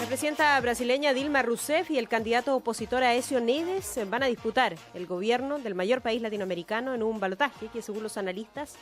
La presidenta brasileña Dilma Rousseff y el candidato opositor Aécio Neves van a disputar el gobierno del mayor país latinoamericano en un balotaje que, según los analistas,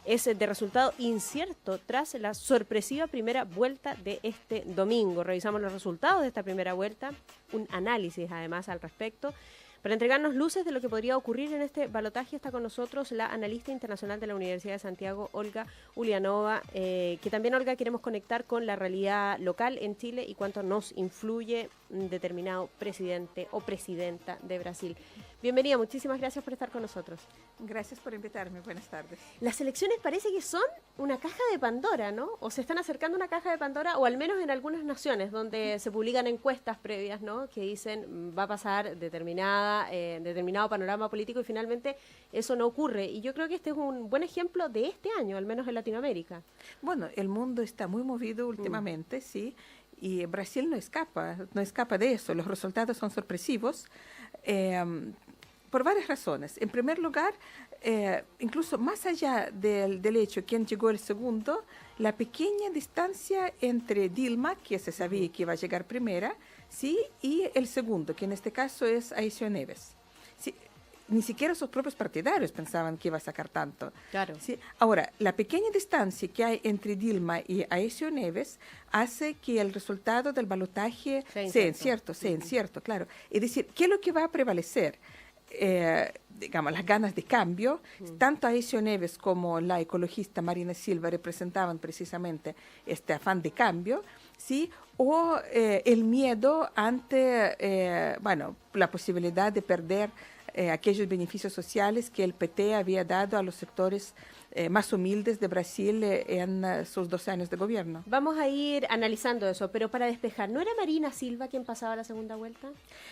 es de resultado incierto tras la sorpresiva primera vuelta de este domingo. Revisamos los resultados de esta primera vuelta, un análisis además al respecto. Para entregarnos luces de lo que podría ocurrir en este balotaje está con nosotros la analista internacional de la Universidad de Santiago, Olga Ulianova, que también, Olga, queremos conectar con la realidad local en Chile y cuánto nos influye un determinado presidente o presidenta de Brasil. Bienvenida, muchísimas gracias por estar con nosotros. Gracias por invitarme, buenas tardes. Las elecciones parece que son una caja de Pandora, ¿no? O se están acercando a una caja de Pandora, o al menos en algunas naciones donde se publican encuestas previas, ¿no? Que dicen va a pasar determinado panorama político y finalmente eso no ocurre. Y yo creo que este es un buen ejemplo de este año, al menos en Latinoamérica. Bueno, el mundo está muy movido últimamente, sí, y Brasil no escapa de eso. Los resultados son sorpresivos. Por varias razones. En primer lugar, incluso más allá del hecho quién llegó el segundo, la pequeña distancia entre Dilma, que se sabía que iba a llegar primera, ¿sí? Y el segundo, que en este caso es Aécio Neves. ¿Sí? Ni siquiera sus propios partidarios pensaban que iba a sacar tanto. Claro. ¿Sí? Ahora, la pequeña distancia que hay entre Dilma y Aécio Neves hace que el resultado del balotaje sea incierto, claro. Es decir, ¿qué es lo que va a prevalecer? Digamos, las ganas de cambio, tanto Aécio Neves como la ecologista Marina Silva representaban precisamente este afán de cambio, ¿sí? O el miedo ante, la posibilidad de perder aquellos beneficios sociales que el PT había dado a los sectores más humildes de Brasil en sus 12 años de gobierno. Vamos a ir analizando eso, pero para despejar, ¿no era Marina Silva quien pasaba la segunda vuelta?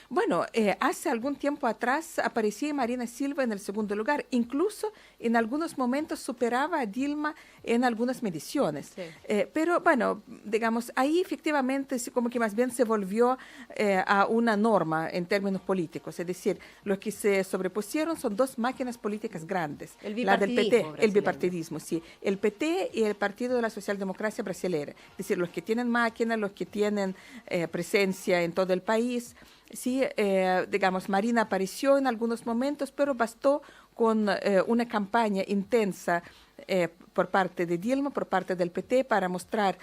Bueno, hace algún tiempo atrás aparecía Marina Silva en el segundo lugar, incluso en algunos momentos superaba a Dilma en algunas mediciones. Sí. Pero bueno, digamos, ahí efectivamente como que más bien se volvió a una norma en términos políticos, es decir, los que se sobrepusieron son dos máquinas políticas grandes, la del PT, el bipartidismo, sí, el PT y el Partido de la Socialdemocracia Brasilera, es decir, los que tienen máquina, los que tienen presencia en todo el país. Sí, digamos, Marina apareció en algunos momentos, pero bastó con una campaña intensa por parte de Dilma, por parte del PT, para mostrar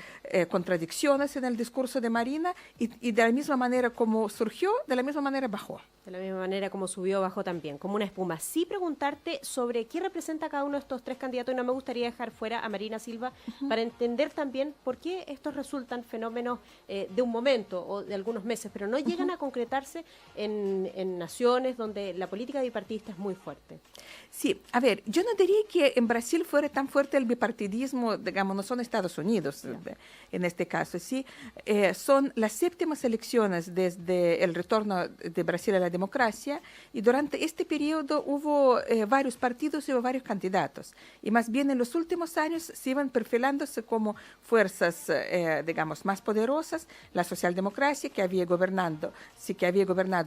contradicciones en el discurso de Marina y de la misma manera como surgió, de la misma manera bajó. De la misma manera como subió, bajó también, como una espuma. Sí, preguntarte sobre qué representa cada uno de estos tres candidatos, y no me gustaría dejar fuera a Marina Silva, para entender también por qué estos resultan fenómenos de un momento o de algunos meses, pero no llegan a concretarse en naciones donde la política bipartidista es muy fuerte. Sí, a ver, yo no diría que en Brasil fuera tan fuerte el bipartidismo, digamos, no son Estados Unidos en este caso, sí, son las séptimas elecciones desde el retorno de Brasil a la democracia y durante este periodo hubo varios partidos y hubo varios candidatos y más bien en los últimos años se iban perfilándose como fuerzas, digamos, más poderosas, la socialdemocracia que había gobernado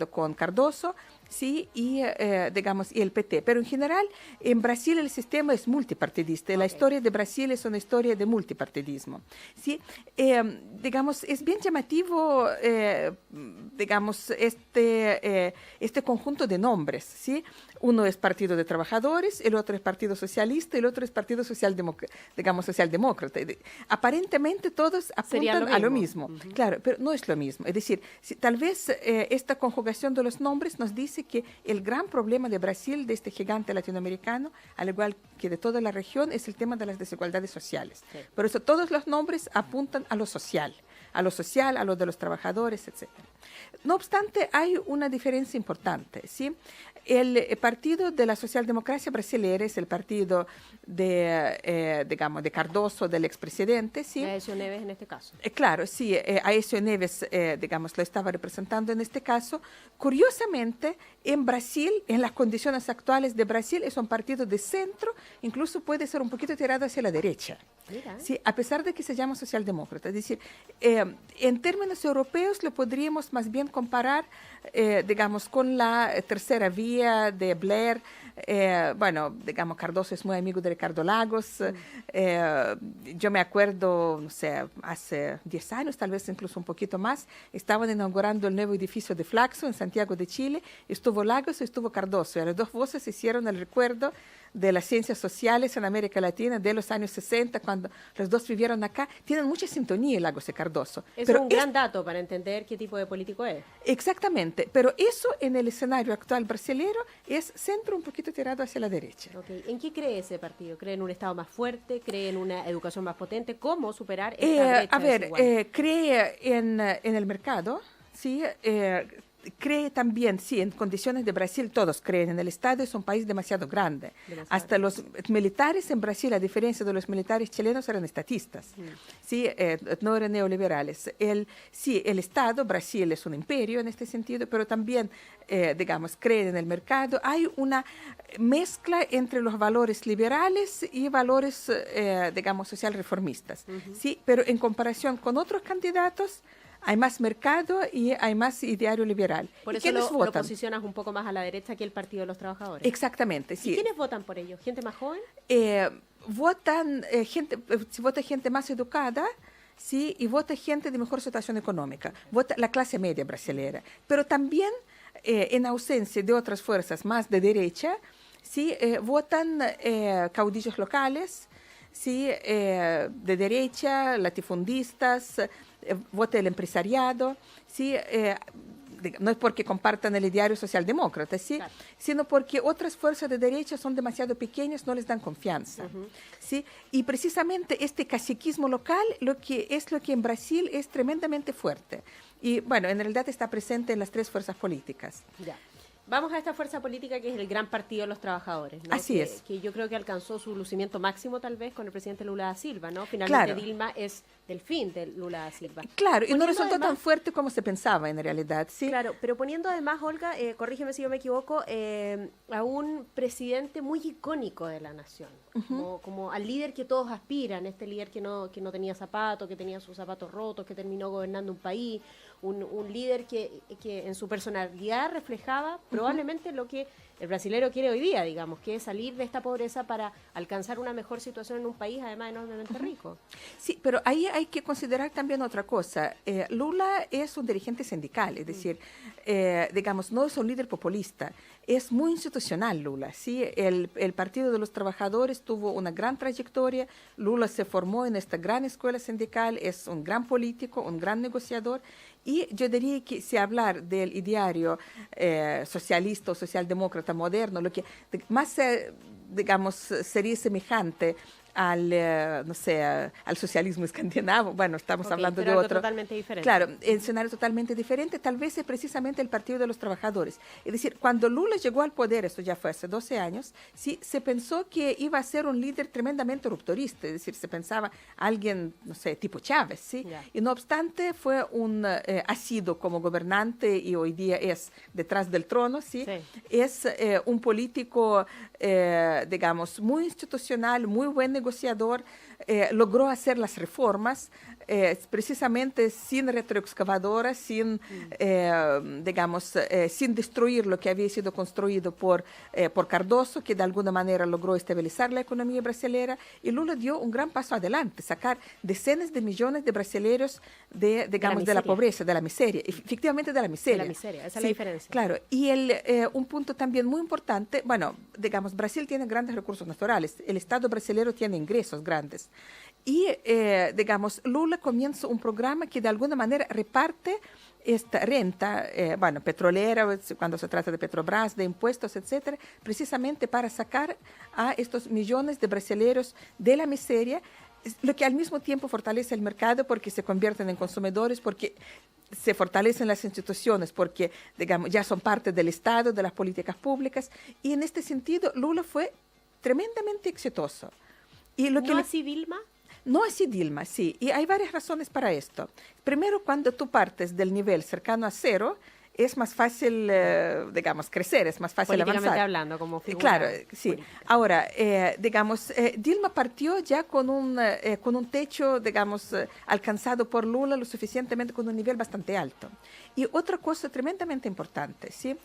con Cardoso, sí, y digamos, y el PT, pero en general en Brasil el sistema es multipartidista. La historia de Brasil es una historia de multipartidismo. ¿Sí? Digamos, es bien llamativo, digamos, este conjunto de nombres. ¿Sí? Uno es Partido de Trabajadores, el otro es Partido Socialista, el otro es Partido Socialdemócrata. Aparentemente todos apuntan a lo mismo. Claro, pero no es lo mismo. Es decir, tal vez esta conjugación de los nombres nos dice que el gran problema de Brasil, de este gigante latinoamericano, al igual que de toda la región, es el tema de las desigualdades sociales. Sí. Por eso todos los nombres apuntan a lo social, a lo de los trabajadores, etc. No obstante, hay una diferencia importante, ¿sí? El partido de la socialdemocracia brasileña es el partido de Cardoso, del expresidente, ¿sí? Aécio Neves en este caso. Claro, sí, Aécio Neves, digamos, lo estaba representando en este caso. Curiosamente, en Brasil, en las condiciones actuales de Brasil, es un partido de centro, incluso puede ser un poquito tirado hacia la derecha. Mira. Sí, a pesar de que se llama socialdemócrata. Es decir, en términos europeos lo podríamos más bien comparar, digamos, con la tercera vía de Blair. Bueno, digamos, Cardoso es muy amigo de Ricardo Lagos. Yo me acuerdo, no sé, hace 10 años, tal vez incluso un poquito más, estaban inaugurando el nuevo edificio de Flaxo en Santiago de Chile. Estuvo Lagos y estuvo Cardoso. Y las dos voces hicieron el recuerdo de las ciencias sociales en América Latina de los años 60, cuando los dos vivieron acá. Tienen mucha sintonía Lagos y Cardoso. Es un gran dato para entender qué tipo de político es. Exactamente, pero eso en el escenario actual brasilero es centro un poquito tirado hacia la derecha. Okay. ¿En qué cree ese partido? ¿Cree en un Estado más fuerte? ¿Cree en una educación más potente? ¿Cómo superar esta brecha? Cree en el mercado, ¿sí? Cree también, sí, en condiciones de Brasil todos creen en el Estado, es un país demasiado grande. Hasta los militares en Brasil, a diferencia de los militares chilenos, eran estatistas, ¿sí? No eran neoliberales. El Estado, Brasil es un imperio en este sentido, pero también, digamos, creen en el mercado. Hay una mezcla entre los valores liberales y valores, digamos, social reformistas, ¿sí? Pero en comparación con otros candidatos, hay más mercado y hay más ideario liberal. Por eso lo posicionas un poco más a la derecha que el Partido de los Trabajadores. Exactamente, sí. ¿Y quiénes votan por ellos? ¿Gente más joven? Vota gente más educada, sí, y vota gente de mejor situación económica. Vota la clase media brasileña. Pero también, en ausencia de otras fuerzas más de derecha, sí, votan caudillos locales, sí, de derecha, latifundistas, vota el empresariado, ¿sí? No es porque compartan el ideario socialdemócrata, ¿sí? Claro. Sino porque otras fuerzas de derecha son demasiado pequeñas, no les dan confianza, ¿sí? Y precisamente este caciquismo local lo que en Brasil es tremendamente fuerte. Y bueno, en realidad está presente en las tres fuerzas políticas. Ya. Vamos a esta fuerza política que es el Gran Partido de los Trabajadores, ¿no? Así es. Que yo creo que alcanzó su lucimiento máximo tal vez con el presidente Lula da Silva, ¿no? Finalmente claro. Dilma es del fin de Lula da Silva. Claro, y no resultó tan fuerte como se pensaba en realidad, ¿sí? Claro, pero poniendo además, Olga, corrígeme si yo me equivoco, a un presidente muy icónico de la nación, como al líder que todos aspiran, este líder que no tenía zapatos, que tenía sus zapatos rotos, que terminó gobernando un país, un líder que en su personalidad reflejaba probablemente lo que el brasilero quiere hoy día, digamos, que es salir de esta pobreza para alcanzar una mejor situación en un país además enormemente rico. Sí, pero ahí hay que considerar también otra cosa. Lula es un dirigente sindical, es decir, digamos, no es un líder populista, es muy institucional Lula, ¿sí? El Partido de los Trabajadores tuvo una gran trayectoria, Lula se formó en esta gran escuela sindical, es un gran político, un gran negociador, y yo diría que si hablar del ideario socialista o socialdemócrata moderno, lo que más, digamos, sería semejante al, no sé, al socialismo escandinavo, bueno, estamos hablando de otro. Totalmente diferente. Claro, escenario totalmente diferente, tal vez es precisamente el Partido de los Trabajadores. Es decir, cuando Lula llegó al poder, esto ya fue hace 12 años, sí, se pensó que iba a ser un líder tremendamente rupturista, es decir, se pensaba alguien, no sé, tipo Chávez, ¿sí? Yeah. Y no obstante, fue ha sido como gobernante y hoy día es detrás del trono, ¿sí? Es un político, digamos, muy institucional, muy buen negociador, logró hacer las reformas precisamente sin retroexcavadoras, sin, digamos, sin destruir lo que había sido construido por Cardoso, que de alguna manera logró estabilizar la economía brasileña, y Lula dio un gran paso adelante, sacar decenas de millones de brasileños digamos, de la pobreza, de la miseria, efectivamente de la miseria. De la miseria, esa es la diferencia. Claro, y un punto también muy importante, bueno, digamos, Brasil tiene grandes recursos naturales, el Estado brasileño tiene ingresos grandes, y, digamos, Lula comienza un programa que de alguna manera reparte esta renta, bueno, petrolera, cuando se trata de Petrobras, de impuestos, etcétera, precisamente para sacar a estos millones de brasileños de la miseria, lo que al mismo tiempo fortalece el mercado porque se convierten en consumidores, porque se fortalecen las instituciones, porque, digamos, ya son parte del Estado, de las políticas públicas, y en este sentido Lula fue tremendamente exitoso. Y lo que así Dilma? No así Dilma, sí, y hay varias razones para esto. Primero, cuando tú partes del nivel cercano a cero, es más fácil, digamos, crecer, es más fácil políticamente avanzar. hablando, como figura Claro, sí. política. Ahora, digamos, Dilma partió ya con un techo, digamos, alcanzado por Lula lo suficientemente, con un nivel bastante alto. Y otra cosa tremendamente importante, ¿sí?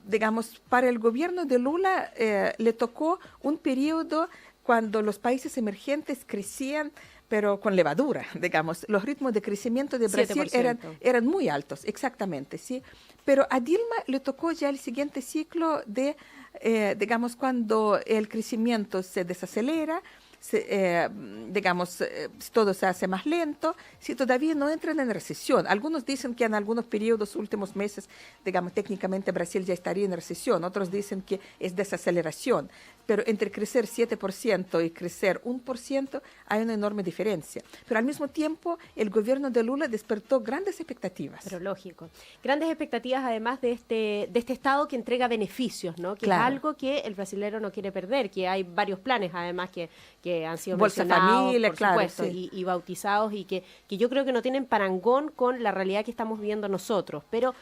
Digamos, para el gobierno de Lula le tocó un periodo cuando los países emergentes crecían, pero con levadura, digamos. Los ritmos de crecimiento de Brasil 7%. eran muy altos, exactamente, ¿sí? Pero a Dilma le tocó ya el siguiente ciclo de, digamos, cuando el crecimiento se desacelera, digamos, todo se hace más lento, si todavía no entran en recesión. Algunos dicen que en algunos periodos, últimos meses, digamos, técnicamente Brasil ya estaría en recesión, otros dicen que es desaceleración, pero entre crecer 7% y crecer 1% hay una enorme diferencia. Pero al mismo tiempo, el gobierno de Lula despertó grandes expectativas. Pero lógico. Grandes expectativas además de este Estado que entrega beneficios, ¿no? Que Claro. es algo que el brasilero no quiere perder, que hay varios planes además que han sido Bolsa mencionados, Familia, por claro, supuesto, sí. y bautizados y que yo creo que no tienen parangón con la realidad que estamos viviendo nosotros. Pero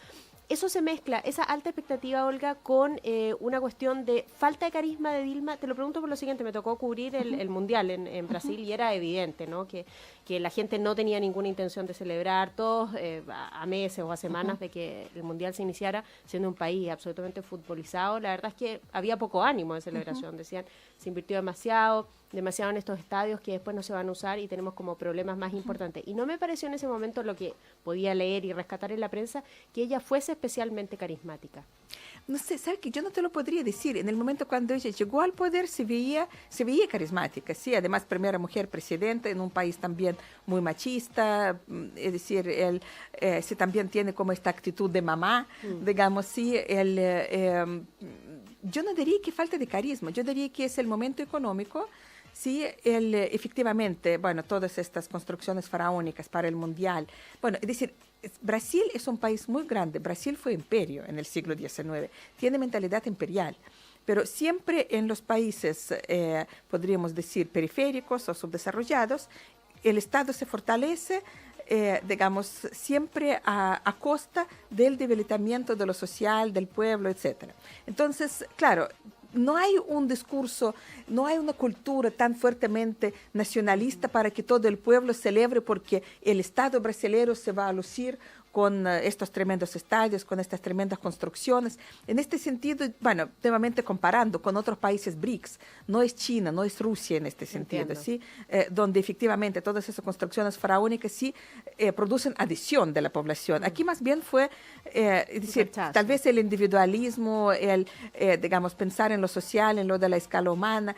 eso se mezcla, esa alta expectativa, Olga, con una cuestión de falta de carisma de Dilma. Te lo pregunto por lo siguiente, me tocó cubrir el Mundial en Brasil y era evidente, ¿no? Que la gente no tenía ninguna intención de celebrar, todos a meses o a semanas de que el Mundial se iniciara, siendo un país absolutamente futbolizado. La verdad es que había poco ánimo de celebración, decían, se invirtió demasiado en estos estadios que después no se van a usar y tenemos como problemas más importantes. Y no me pareció en ese momento, lo que podía leer y rescatar en la prensa, que ella fuese especialmente carismática. No sé, ¿sabes qué? Yo no te lo podría decir. En el momento cuando ella llegó al poder se veía carismática, sí. Además, primera mujer presidenta en un país también muy machista, es decir, sí también tiene como esta actitud de mamá, digamos, sí. Yo no diría que falta de carisma, yo diría que es el momento económico. Sí, efectivamente, bueno, todas estas construcciones faraónicas para el Mundial. Bueno, es decir, Brasil es un país muy grande. Brasil fue imperio en el siglo XIX. Tiene mentalidad imperial. Pero siempre en los países, podríamos decir, periféricos o subdesarrollados, el Estado se fortalece, digamos, siempre a costa del debilitamiento de lo social, del pueblo, etc. Entonces, claro, no hay un discurso, no hay una cultura tan fuertemente nacionalista para que todo el pueblo celebre porque el Estado brasileño se va a lucir con estos tremendos estadios, con estas tremendas construcciones. En este sentido, bueno, nuevamente comparando con otros países BRICS, no es China, no es Rusia en este sentido, ¿sí? Donde efectivamente todas esas construcciones faraónicas sí producen adhesión de la población. Aquí más bien fue, es decir, tal vez el individualismo, digamos, pensar en lo social, en lo de la escala humana,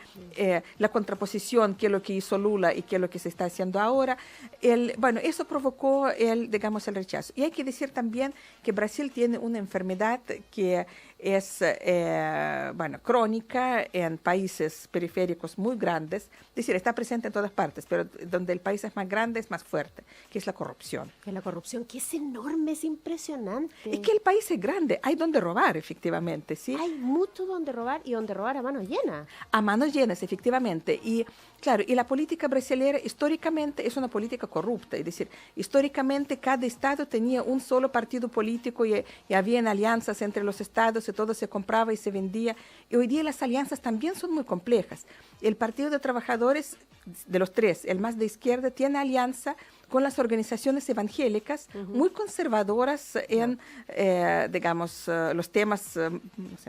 la contraposición, que es lo que hizo Lula y que es lo que se está haciendo ahora. Bueno, eso provocó digamos, el rechazo. Y hay que decir también que Brasil tiene una enfermedad que es, bueno, crónica en países periféricos muy grandes, es decir, está presente en todas partes, pero donde el país es más grande es más fuerte, que es la corrupción. Que la corrupción, que es enorme, es impresionante. Y que el país es grande, hay donde robar, efectivamente, ¿sí? Hay mucho donde robar y donde robar a manos llenas. A manos llenas, efectivamente. Y claro, y la política brasileña históricamente es una política corrupta, es decir, históricamente cada estado tenía un solo partido político y habían alianzas entre los estados y todo se compraba y se vendía. Y hoy día las alianzas también son muy complejas. El Partido de Trabajadores, de los tres, el más de izquierda, tiene alianza con las organizaciones evangélicas muy conservadoras en, digamos, los temas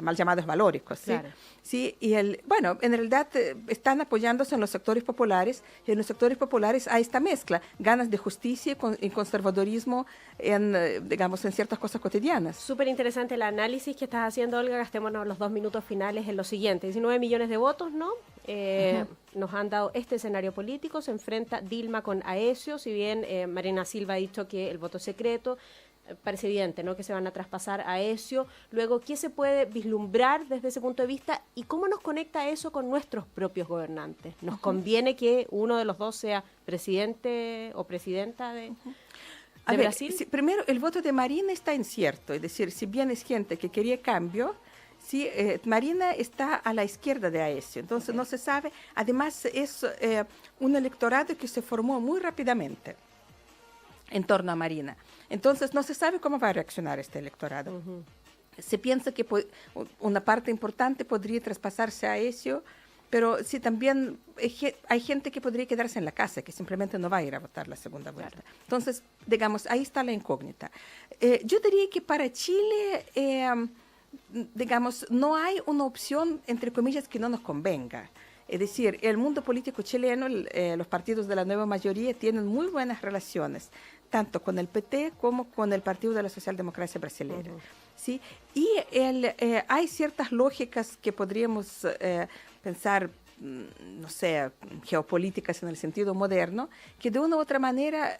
mal llamados valóricos. ¿Sí? Claro. Sí, y bueno, en realidad están apoyándose en los sectores populares, y en los sectores populares hay esta mezcla, ganas de justicia y conservadorismo digamos, en ciertas cosas cotidianas. Súper interesante el análisis que estás haciendo, Olga. Gastémonos los 2 minutos finales en lo siguiente. 19 millones de votos, ¿no? Nos han dado este escenario político, se enfrenta Dilma con Aécio, si bien Marina Silva ha dicho que el voto es secreto, parece evidente, ¿no?, que se van a traspasar a Aécio. Luego, ¿qué se puede vislumbrar desde ese punto de vista y cómo nos conecta eso con nuestros propios gobernantes? ¿Nos conviene que uno de los dos sea presidente o presidenta de Brasil? Sí, primero, el voto de Marina está incierto, es decir, si bien es gente que quería cambio, sí, Marina está a la izquierda de Aécio, entonces no se sabe. Además, es un electorado que se formó muy rápidamente. en torno a Marina. Entonces, no se sabe cómo va a reaccionar este electorado. Se piensa que una parte importante podría traspasarse a Aécio, pero sí también hay gente que podría quedarse en la casa, que simplemente no va a ir a votar la segunda vuelta. Claro. Entonces, digamos, ahí está la incógnita. Yo diría que para Chile, digamos, no hay una opción, entre comillas, que no nos convenga. Es decir, el mundo político chileno, los partidos de la nueva mayoría tienen muy buenas relaciones, tanto con el PT como con el Partido de la Socialdemocracia Brasileña. ¿Sí? Y hay ciertas lógicas que podríamos pensar, no sé, geopolíticas en el sentido moderno, que de una u otra manera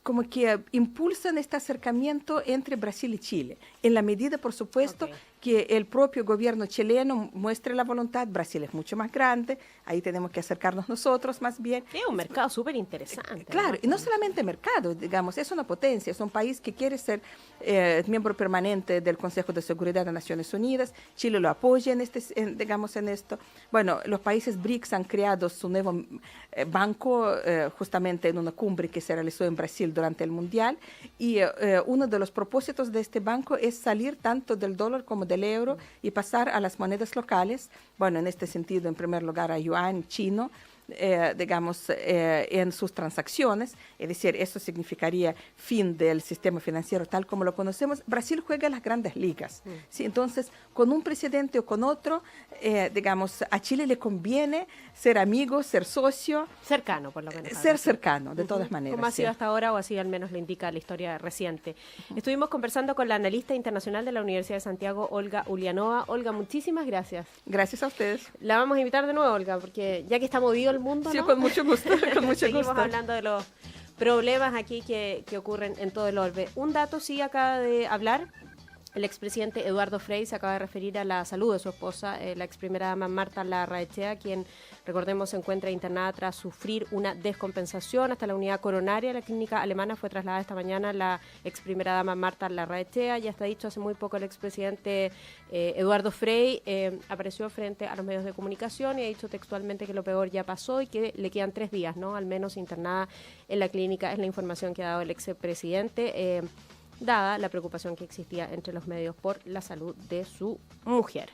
como que impulsan este acercamiento entre Brasil y Chile, en la medida, por supuesto, que el propio gobierno chileno muestre la voluntad. Brasil es mucho más grande, ahí tenemos que acercarnos nosotros más bien. Es un mercado súper interesante. Claro, y no solamente mercado, digamos, es una potencia, es un país que quiere ser miembro permanente del Consejo de Seguridad de Naciones Unidas. Chile lo apoya digamos, en esto. Bueno, los países BRICS han creado su nuevo banco justamente en una cumbre que se realizó en Brasil durante el Mundial, y uno de los propósitos de este banco es salir tanto del dólar como del euro y pasar a las monedas locales. Bueno, en este sentido, en primer lugar, a yuan chino, digamos, en sus transacciones. Es decir, eso significaría fin del sistema financiero tal como lo conocemos. Brasil juega las grandes ligas. ¿Sí? Entonces, con un presidente o con otro, digamos, a Chile le conviene ser amigo, ser socio. Cercano, por lo menos. Ser cercano, de todas maneras. Como ha sido hasta ahora, o así al menos lo indica la historia reciente. Estuvimos conversando con la analista internacional de la Universidad de Santiago, Olga Ulianova. Olga, muchísimas gracias. Gracias a ustedes. La vamos a invitar de nuevo, Olga, porque ya que está movido el mundo, sí, ¿no? Con mucho gusto. Con mucho Seguimos gusto. hablando de los problemas aquí que ocurren en todo el orbe. Un dato sí acaba de hablar. El expresidente Eduardo Frei se acaba de referir a la salud de su esposa, la ex primera dama Marta Larraechea, quien, recordemos, se encuentra internada tras sufrir una descompensación. Hasta la unidad coronaria de la clínica alemana fue trasladada esta mañana la ex primera dama Marta Larraechea. Ya está dicho hace muy poco, el expresidente Eduardo Frei apareció frente a los medios de comunicación y ha dicho textualmente que lo peor ya pasó y que le quedan 3 días, ¿no? Al menos internada en la clínica. Es la información que ha dado el expresidente, dada la preocupación que existía entre los medios por la salud de su mujer.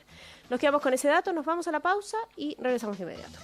Nos quedamos con ese dato, nos vamos a la pausa y regresamos de inmediato.